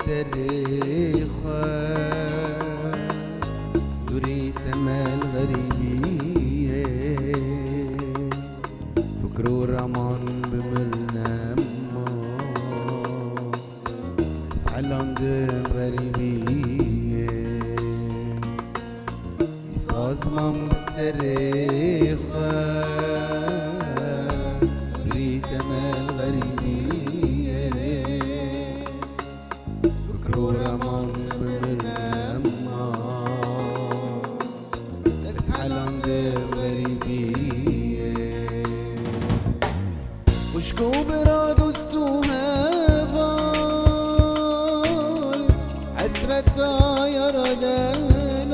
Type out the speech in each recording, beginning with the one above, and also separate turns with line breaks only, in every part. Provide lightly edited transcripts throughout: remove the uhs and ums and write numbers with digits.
سری خواه دوری تمل غریبیه فکر و رمان بمرنم زعلاندم غریبیه سازمم سری خواه دوری تمل غریبیه فکر و رمان بمرنم زعلاندم غریبیه خوشگو برا دوست و هوال حسرتا یارا دلال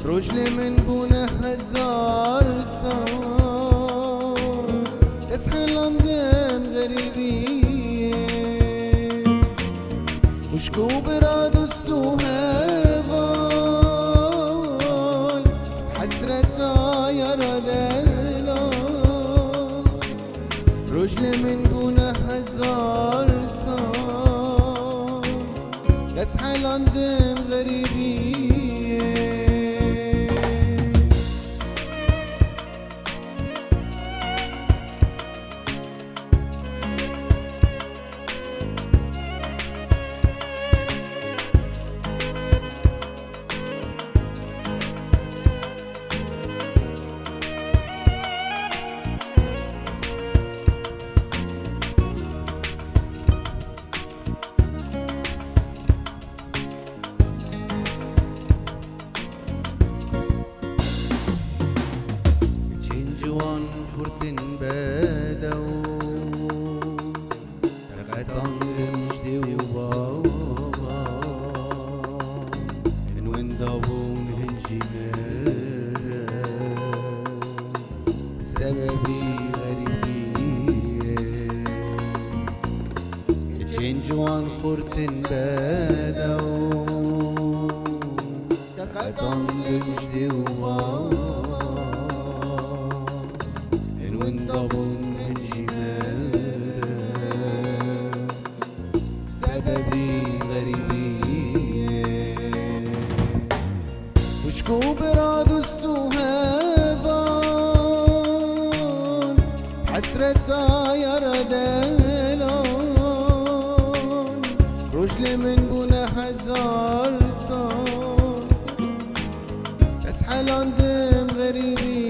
رجل من بونه هزار سال تسحلاندم غریبیه خوشگو برا دوست و هوال حسرتا یارا دلال رجل من بونه هزار سال تسحلاندم غریبیه kurtin bedaw Terqatan remjdi وبابا من وين دابون هنجمرة سببي غريبية الجين جوان kurtin bedaw Terqatan remjdi وبابا وانضبون الجبال سببي غريبية وشكو برا دوست و هوان حسرتا يارا دلال رجل من بونه هزار سال تسحلاندم غريبية